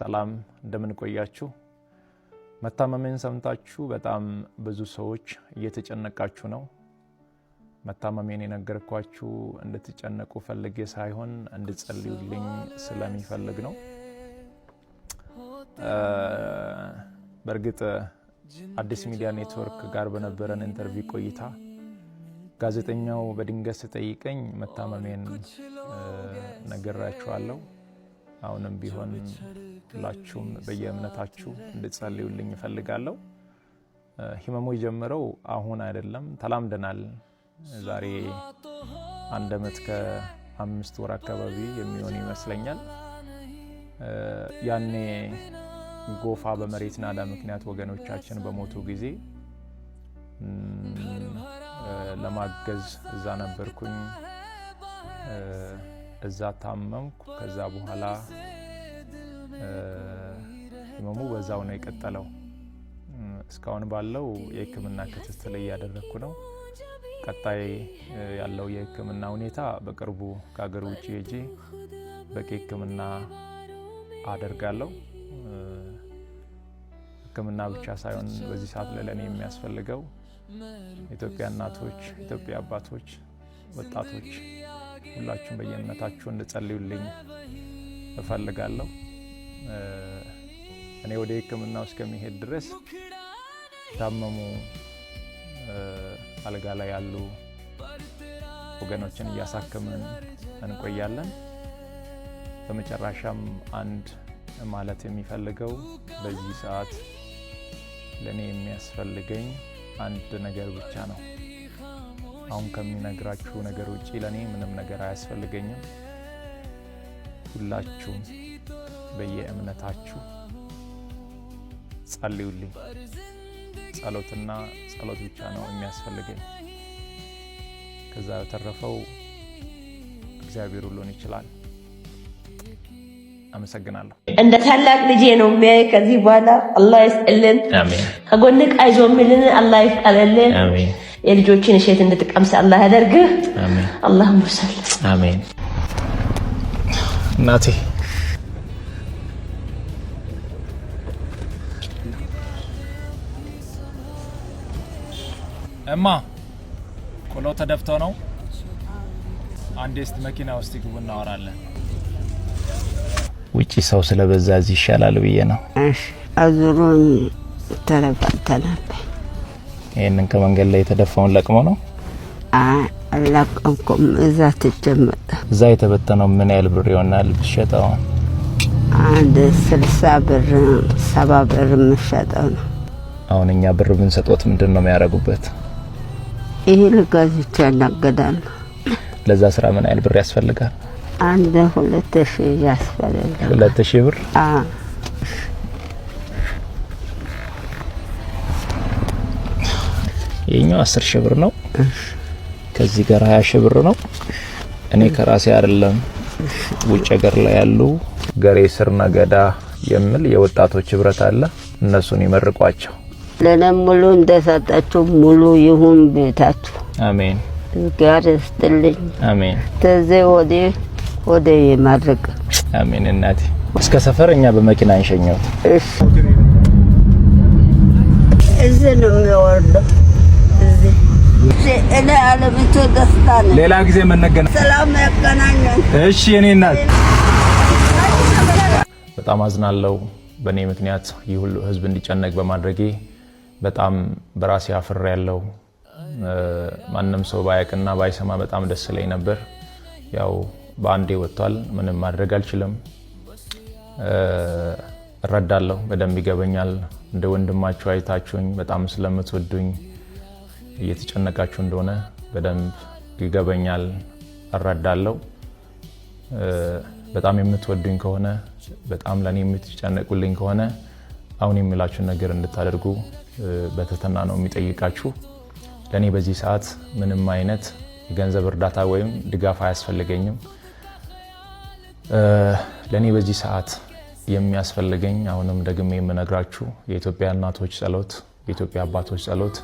ሰላም እንደምን ቆያችሁ መታመሜን ሰምታችሁ በጣም ብዙ ሰዎች እየተጨነቃችሁ ነው መታመሜን የነገርኳችሁ እንድትጨነቁ ፈልጌ ሳይሆን እንድትጸልዩልኝ ስለሚፈልግ ነው በርግጥ አዲስ ሚዲያ ኔትወርክ ጋር በነበረን ኢንተርቪው ቆይታ ጋዜጠኛው በድንገት ተጠይቀኝ መታመሜን ነገራችኋለሁ አሁንም ቢሆን ሁላችሁም በየእምነታችሁ እንድትጸልዩልኝ ፈልጋለሁ ህመሙ የጀመረው አሁን አይደለም ተላምደናል ዛሬ አንድ አመት ከ5 ወር አካባቢ የሚሆን ይመስለኛል ያኔ ጎፋ በመሬት ናዳ ምክንያት ወገኖቻችን በሞቱ ጊዜ ለማገዝ እዛ ነበርኩኝ እዛ ታመምኩ ከዛ በኋላ ህመሙ በዛው ነው የቀጠለው እስካሁን ባለው የህክምና ክትትል ያደረኩ ነው ቀጣይ ያለው የህክምና ሁኔታ በቅርቡ ከሀገር ውጪ ሄጄ በቂ ህክምና አደርጋለሁ ህክምና ብቻ ሳይሆን በዚህ ሰዓት ለኔ የሚያስፈልገው ኢትዮጵያ እናቶች ኢትዮጵያ አባቶች ወጣቶች ሁላችሁም በየእምነታችሁ እንድትጸልዩልኝ እፈልጋለሁ እኔ ወደ ህክምናው እስከሚሄድ ድረስ ታመሙ አልጋ ላይ ያሉ ወገኖችን እያሳከምን እንቆያለን በመጨረሻም አንድ ማለት የሚፈልገው በዚህ ሰዓት ለኔ የሚያስፈልገኝ አንድ ነገር ብቻ ነው አሁን ከሚነግራችሁ ነገር ውጪ ለኔ ምንም ነገር አያስፈልገኝም ሁላችሁም በየእምነታችሁ ጸልዩልኝ ጸሎትና ጸሎት ብቻ ነው የሚያስፈልገኝ ከዛ ተረፈው እግዚአብሔር ሁሉን ይችላል አመሰግናለሁ እንደ ታላቅ ልጄ ነው የሚያይ ከዚህ በኋላ አላህ ይስጥልን አሜን ከጎንክ አይዞምልን አላህ ይፍቀልልን አሜን የልጆችን እሸት እንድትቀምስ አላህ ያደርግህ አሜን አላሁመ ሰል አሜን እናቴ እማ ቆሎ ተደፍቶ ነው አንዴስት መኪና ውስጥ ግቡ እናወራለን ውጪ ሰው ስለበዛ እዚህ ይሻላል ብዬ ነው እሺ አዙሩን ተረጋግተናል ይሄንን ከመንገድ ላይ የተደፋውን ለቅሞ ነው አላቀምኩም እዛ ተጀመረ እዛ የተበተነው ምን ያህል ብር ይሆናል ብትሸጠው አንድ 60 ብር 70 ብር ምሸጠው ነው አሁን እኛ ብር ብንሰጦት ምንድነው የሚያረጉበት ይሄ ለጋዜጣ ያናገዳል ለዛ ስራ ምን ያህል ብር ያስፈልጋል አንድ 2000 ያስፈልጋል 2000 ብር የኛው 10000 ብር ነው ከዚህ ጋር 20000 ብር ነው እኔ ከራሴ አይደለም ውጭ ሀገር ላይ ያሉ ገሬ ስር ነገዳ የሚል የወጣቶች ህብረት አለ እነሱን ይመርቋቸው ለነሙሉ እንደሰጣችሁ ሙሉ ይሁን ቤታችሁ አሜን ጋር ይስጥልኝ አሜን ተዘይ ወደ ይማርክ አሜን እናቴ እስከ ሰፈርኛ በመኪና እንሸኘው እሺ እዚህ ነው የሚወርደው እዚህ እኔ አለምቶ ደስታን ሌላ ጊዜ መነገና ሰላም ያገናኘን እሺ እኔ እናት በጣም አዝናለሁ በኔ ምክንያት ይሁሉ ህዝብ እንዲጨነቅ በማድረጌ በጣም በራሴ አፍር ያለው ማንንም ሰው ባያቅና ባይሰማ በጣም ደስ ይለኝ ነበር ያው ባንዴ ወጥቷል ምንም ማድረግ አልችልም እረዳለሁ በደንብ ይገበኛል እንደ ወንድማችሁ አይታችሁኝ በጣም ስለምትወዱኝ እየተጨነቃችሁ እንደሆነ በደንብ ይገበኛል እረዳለሁ በጣም የምትወዱኝ ከሆነ በጣም ለኔ የምትጨነቁልኝ ከሆነ አሁን የሚላችሁ ነገር እንድታደርጉ በተተና ነው የሚጠይቃችሁ ለኔ በዚህ ሰዓት ምንም አይነት የገንዘብ እርዳታ ወይም ድጋፍ አያስፈልገኝም ለኔ በዚህ ሰዓት የሚያስፈልገኝ አሁንም ደግሜ የምነግራችሁ የኢትዮጵያ እናቶች ጸሎት የኢትዮጵያ አባቶች ጸሎት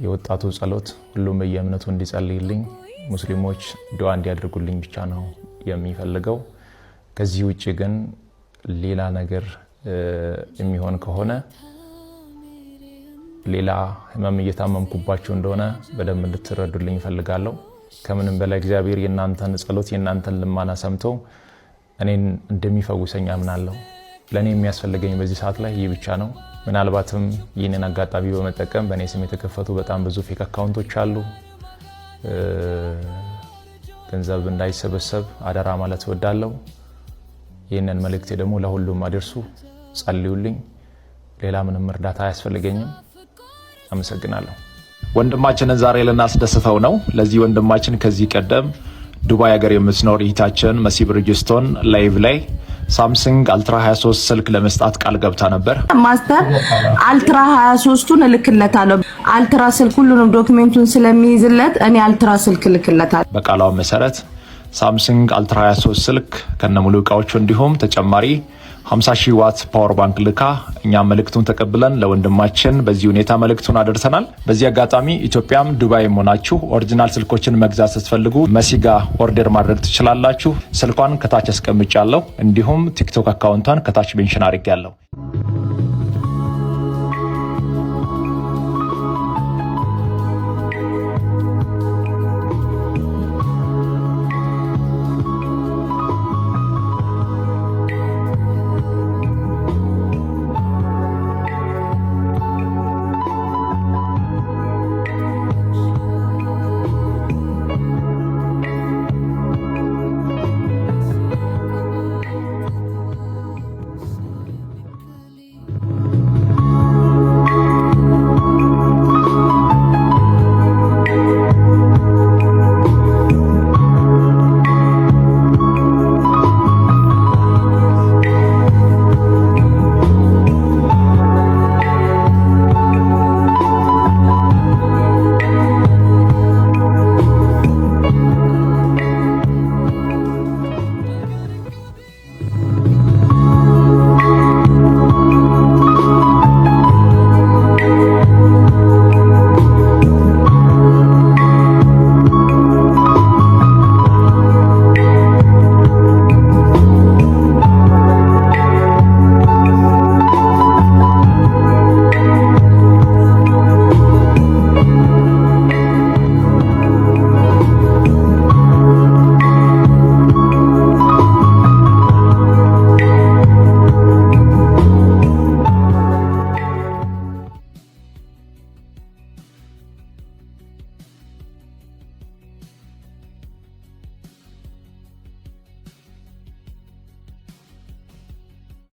የወጣቱ ጸሎት ሁሉም በየእምነቱ እንዲጸልይልኝ ሙስሊሞች ዱዓ እንዲያደርጉልኝ ብቻ ነው የሚፈልገው ከዚህ ውጪ ግን ሌላ ነገር የሚሆን ከሆነ ሌላ ህመም እየታመምኩባችሁ እንደሆነ በደንብ እንድትረዱልኝ ፈልጋለሁ። ከምንም በላይ እግዚአብሔር የናንተን ጸሎት የናንተን ልማና ሰምቶ እኔን እንደሚፈውሰኝ አምናለሁ። ለኔ የሚያስፈልገኝ በዚህ ሰዓት ላይ ይህ ብቻ ነው። ምናልባትም ይህንን አጋጣሚ በመጠቀም በእኔ ስም የተከፈቱ በጣም ብዙ ፌክ አካውንቶች አሉ። ገንዘብ እንዳይሰበሰብ አደራ ማለት እወዳለሁ። ይህንን መልእክቴ ደግሞ ለሁሉም አድርሱ፣ ጸልዩልኝ። ሌላ ምንም እርዳታ አያስፈልገኝም። አመሰግናለሁ። ወንድማችንን ዛሬ ልናስደስተው ነው። ለዚህ ወንድማችን ከዚህ ቀደም ዱባይ ሀገር የምትኖር እህታችን መሲ ብርጅስቶን ላይቭ ላይ ሳምሰንግ አልትራ 23 ስልክ ለመስጣት ቃል ገብታ ነበር። ማስተር አልትራ 23ቱን እልክለታለሁ። አልትራ ስልክ ሁሉንም ዶክመንቱን ስለሚይዝለት እኔ አልትራ ስልክ እልክለታለሁ። በቃላው መሰረት ሳምሰንግ አልትራ 23 ስልክ ከነሙሉ እቃዎቹ እንዲሁም ተጨማሪ 50,000 ዋት ፓወር ባንክ ልካ እኛም መልእክቱን ተቀብለን ለወንድማችን በዚህ ሁኔታ መልእክቱን አደርሰናል። በዚህ አጋጣሚ ኢትዮጵያም ዱባይም ሆናችሁ ኦሪጂናል ስልኮችን መግዛት ስትፈልጉ መሲጋ ኦርደር ማድረግ ትችላላችሁ። ስልኳን ከታች አስቀምጫለሁ፣ እንዲሁም ቲክቶክ አካውንቷን ከታች ሜንሽን አድርጌያለሁ።